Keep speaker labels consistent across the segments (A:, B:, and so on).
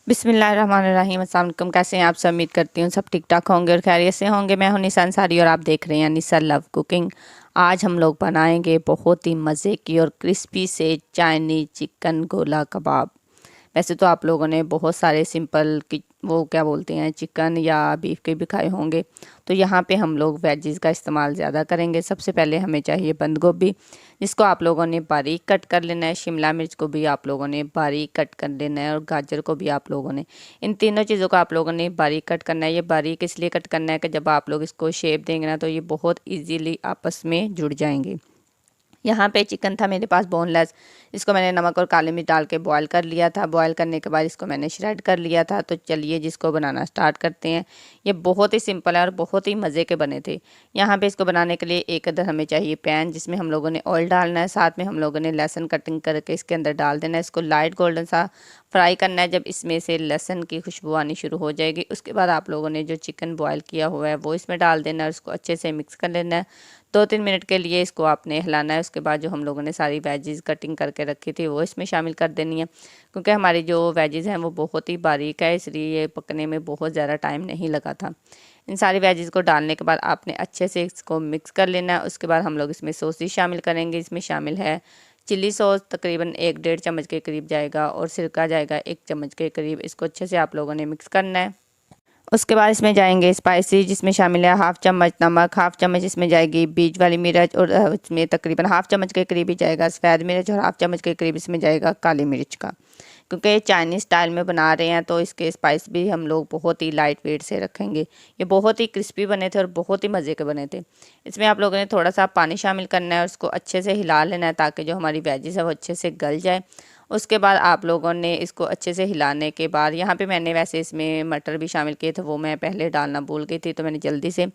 A: बिस्मिल्लाहिर्रहमानिर्रहीम। अस्सलाम वालेकुम। कैसे हैं आप सब? उम्मीद करती हूँ सब ठीक ठाक होंगे और खैरियत से होंगे। मैं हूं निसा अंसारी और आप देख रहे हैं निसा लव कुकिंग। आज हम लोग बनाएंगे बहुत ही मज़े की और क्रिस्पी से चाइनीज़ चिकन गोला कबाब। वैसे तो आप लोगों ने बहुत सारे सिंपल कि वो क्या बोलते हैं चिकन या बीफ के भी खाए होंगे, तो यहाँ पे हम लोग वेजीज़ का इस्तेमाल ज़्यादा करेंगे। सबसे पहले हमें चाहिए बंद गोभी, जिसको आप लोगों ने बारीक कट कर लेना है। शिमला मिर्च को भी आप लोगों ने बारीक कट कर लेना है और गाजर को भी आप लोगों ने, इन तीनों चीज़ों को आप लोगों ने बारीक कट करना है। ये बारीक इसलिए कट करना है कि जब आप लोग इसको शेप देंगे ना तो ये बहुत ईजीली आपस में जुड़ जाएंगे। यहाँ पे चिकन था मेरे पास बोनलेस, इसको मैंने नमक और काली मिर्च डाल के बॉईल कर लिया था। बॉईल करने के बाद इसको मैंने श्रेड कर लिया था। तो चलिए जिसको बनाना स्टार्ट करते हैं। ये बहुत ही सिंपल है और बहुत ही मज़े के बने थे। यहाँ पे इसको बनाने के लिए एक अदर हमें चाहिए पैन, जिसमें हम लोगों ने ऑयल डालना है। साथ में हम लोगों ने लहसुन कटिंग करके इसके अंदर डाल देना है। इसको लाइट गोल्डन सा फ्राई करना है। जब इसमें से लहसुन की खुशबू आनी शुरू हो जाएगी, उसके बाद आप लोगों ने जो चिकन बॉयल किया हुआ है वो इसमें डाल देना है और इसको अच्छे से मिक्स कर लेना है। 2-3 मिनट के लिए इसको आपने हिलाना है। उसके बाद जो हम लोगों ने सारी वेजीज़ कटिंग करके रखी थी वो इसमें शामिल कर देनी है, क्योंकि हमारी जो वेजीज़ हैं वो बहुत ही बारीक है, इसलिए ये पकने में बहुत ज़्यादा टाइम नहीं लगा था। इन सारी वेजीज़ को डालने के बाद आपने अच्छे से इसको मिक्स कर लेना है। उसके बाद हम लोग इसमें सॉसेस शामिल करेंगे। इसमें शामिल है चिली सॉस, तकरीबन 1-1.5 चम्मच के करीब जाएगा, और सिरका जाएगा 1 चम्मच के करीब। इसको अच्छे से आप लोगों ने मिक्स करना है। उसके बाद इसमें जाएंगे स्पाइसी, जिसमें शामिल है 1/2 चम्मच नमक, 1/2 चम्मच इसमें जाएगी बीज वाली मिर्च, और इसमें तकरीबन 1/2 चम्मच के करीब ही जाएगा सफ़ेद मिर्च, और 1/2 चम्मच के करीब इसमें जाएगा काली मिर्च का। क्योंकि ये चाइनीज़ स्टाइल में बना रहे हैं तो इसके स्पाइस भी हम लोग बहुत ही लाइट वेट से रखेंगे। ये बहुत ही क्रिस्पी बने थे और बहुत ही मज़े के बने थे। इसमें आप लोगों ने थोड़ा सा पानी शामिल करना है और उसको अच्छे से हिला लेना है, ताकि जो हमारी वेजिस है वो अच्छे से गल जाए। उसके बाद आप लोगों ने इसको अच्छे से हिलाने के बाद, यहाँ पे मैंने वैसे इसमें मटर भी शामिल किए थे, वो मैं पहले डालना भूल गई थी, तो मैंने जल्दी से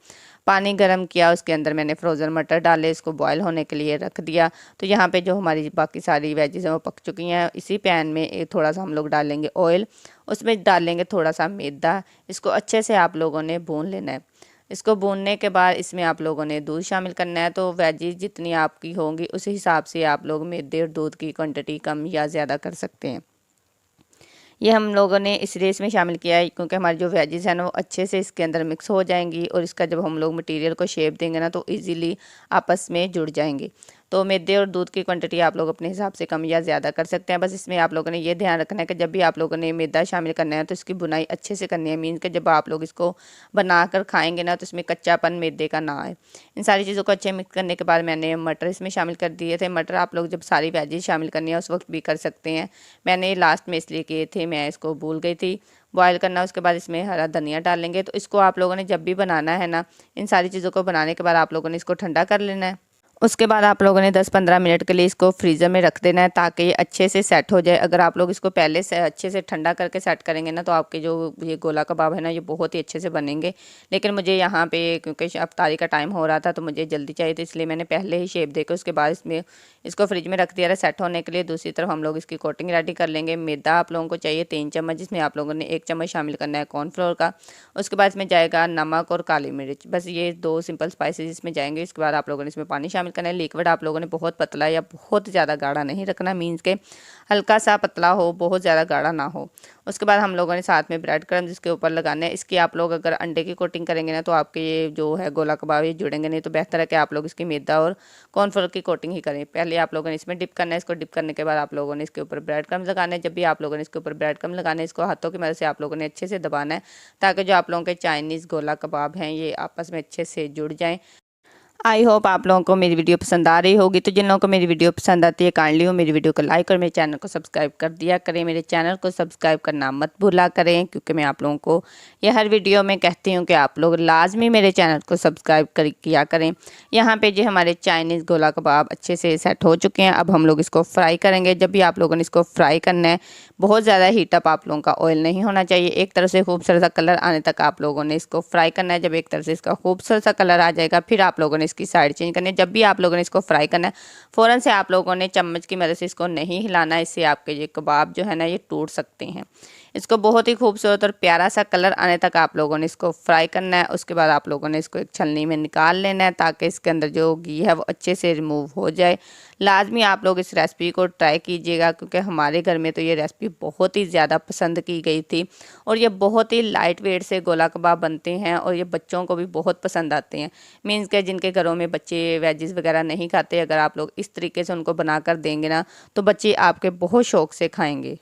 A: पानी गर्म किया, उसके अंदर मैंने फ्रोज़न मटर डाले, इसको बॉयल होने के लिए रख दिया। तो यहाँ पे जो हमारी बाकी सारी वेजेस हैं वो पक चुकी हैं। इसी पैन में एक थोड़ा सा हम लोग डालेंगे ऑयल, उसमें डालेंगे थोड़ा सा मैदा। इसको अच्छे से आप लोगों ने भून लेना है। इसको भूनने के बाद इसमें आप लोगों ने दूध शामिल करना है। तो वेजीज जितनी आपकी होंगी उस हिसाब से आप लोग मैदे और दूध की क्वांटिटी कम या ज़्यादा कर सकते हैं। ये हम लोगों ने इसलिए इसमें शामिल किया है क्योंकि हमारी जो वेजेस हैं ना वो अच्छे से इसके अंदर मिक्स हो जाएंगी, और इसका जब हम लोग मटेरियल को शेप देंगे ना तो इजीली आपस में जुड़ जाएंगे। तो मैदे और दूध की क्वांटिटी आप लोग अपने हिसाब से कम या ज़्यादा कर सकते हैं। बस इसमें आप लोगों ने ये ध्यान रखना है कि जब भी आप लोगों ने मैदा शामिल करना है तो इसकी बुनाई अच्छे से करनी है। मीन्स कि जब आप लोग इसको बनाकर खाएंगे ना तो इसमें कच्चापन मैदे का ना आए। इन सारी चीज़ों को अच्छे मिक्स करने के बाद मैंने मटर इसमें शामिल कर दिए थे। मटर आप लोग जब सारी वेजेस शामिल करनी है उस वक्त भी कर सकते हैं। मैंने लास्ट में इसलिए किए थे, मैं इसको भूल गई थी बॉयल करना। उसके बाद इसमें हरा धनिया डालेंगे। तो इसको आप लोगों ने जब भी बनाना है ना, इन सारी चीज़ों को बनाने के बाद आप लोगों ने इसको ठंडा कर लेना है। उसके बाद आप लोगों ने 10-15 मिनट के लिए इसको फ्रीज़र में रख देना है, ताकि ये अच्छे से सेट हो जाए। अगर आप लोग इसको पहले से अच्छे से ठंडा करके सेट करेंगे ना तो आपके जो ये गोला कबाब है ना ये बहुत ही अच्छे से बनेंगे। लेकिन मुझे यहाँ पे क्योंकि अफ्तारी का टाइम हो रहा था तो मुझे जल्दी चाहिए थी, इसलिए मैंने पहले ही शेप देकर उसके बाद इसमें इसको फ्रिज में रख दिया है सेट होने के लिए। दूसरी तरफ हम लोग इसकी कोटिंग रेडी कर लेंगे। मैदा आप लोगों को चाहिए 3 चम्मच, जिसमें आप लोगों ने 1 चम्मच शामिल करना है कॉर्नफ्लोर का। उसके बाद इसमें जाएगा नमक और काली मिर्च, बस ये 2 सिंपल स्पाइसेस इसमें जाएंगे। इसके बाद आप लोगों ने इसमें पानी शामिल करना है। लिक्विड आप लोगों ने बहुत पतला या बहुत ज़्यादा गाढ़ा नहीं रखना, मीन्स के हल्का सा पतला हो, बहुत ज़्यादा गाढ़ा ना हो। उसके बाद हम लोगों ने साथ में ब्रेड क्रम्स इसके ऊपर लगाने हैं। इसकी आप लोग अगर अंडे की कोटिंग करेंगे ना तो आपके ये जो है गोला कबाब ये जुड़ेंगे नहीं, तो बेहतर है कि आप लोग इसकी मैदा और कॉर्नफ्लोर की कोटिंग ही करें। पहले आप लोगों ने इसमें डिप करना है। इसको डिप करने के बाद आप लोगों ने इसके ऊपर ब्रेड क्रम्स लगाने हैं। जब भी आप लोगों ने इसके ऊपर ब्रेड क्रम्स लगाने हैं, इसको हाथों की मदद से आप लोगों ने अच्छे से दबाना है, ताकि जो आप लोगों के चाइनीज़ गोला कबाब हैं ये आपस में अच्छे से जुड़ जाएँ। आई होप आप लोगों को मेरी वीडियो पसंद आ रही होगी। तो जिन लोगों को मेरी वीडियो पसंद आती है काइंडली हो मेरी वीडियो को लाइक और मेरे चैनल को सब्सक्राइब कर दिया करें। मेरे चैनल को सब्सक्राइब करना मत भूला करें, क्योंकि मैं आप लोगों को ये हर वीडियो में कहती हूँ कि आप लोग लाजमी मेरे चैनल को सब्सक्राइब किया करें। यहाँ पे जो हमारे चाइनीज़ गोला कबाब अच्छे से सेट हो चुके हैं। अब हम लोग इसको फ्राई करेंगे। जब भी आप लोगों ने इसको फ्राई करना है, बहुत ज़्यादा हीटअप आप लोगों का ऑयल नहीं होना चाहिए। एक तरफ से खूबसूरत सा कलर आने तक आप लोगों ने इसको फ्राई करना है। जब एक तरफ से इसका खूबसूरत सा कलर आ जाएगा, फिर आप लोगों ने इसकी साइड चेंज करनी है। जब भी आप लोगों ने इसको फ्राई करना है फ़ौरन से आप लोगों ने चम्मच की मदद से इसको नहीं हिलाना, इससे आपके ये कबाब जो है ना ये टूट सकते हैं। इसको बहुत ही खूबसूरत और प्यारा सा कलर आने तक आप लोगों ने इसको फ्राई करना है। उसके बाद आप लोगों ने इसको एक छलनी में निकाल लेना है ताकि इसके अंदर जो घी है वो अच्छे से रिमूव हो जाए। लाजमी आप लोग इस रेसिपी को ट्राई कीजिएगा क्योंकि हमारे घर में तो ये रेसिपी बहुत ही ज़्यादा पसंद की गई थी और ये बहुत ही लाइट वेट से गोला कबाब बनते हैं और ये बच्चों को भी बहुत पसंद आते हैं। मीन्स के जिनके घरों में बच्चे वेजिस वगैरह नहीं खाते, अगर आप लोग इस तरीके से उनको बना कर देंगे ना तो बच्चे आपके बहुत शौक़ से खाएँगे।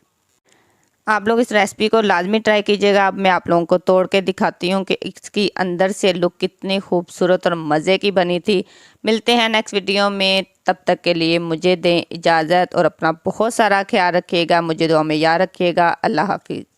A: आप लोग इस रेसिपी को लाजमी ट्राई कीजिएगा। अब मैं आप लोगों को तोड़ के दिखाती हूँ कि इसकी अंदर से लुक कितनी खूबसूरत और मज़े की बनी थी। मिलते हैं नेक्स्ट वीडियो में, तब तक के लिए मुझे दें इजाज़त और अपना बहुत सारा ख्याल रखिएगा। मुझे दुआ में याद रखिएगा। अल्लाह हाफिज़।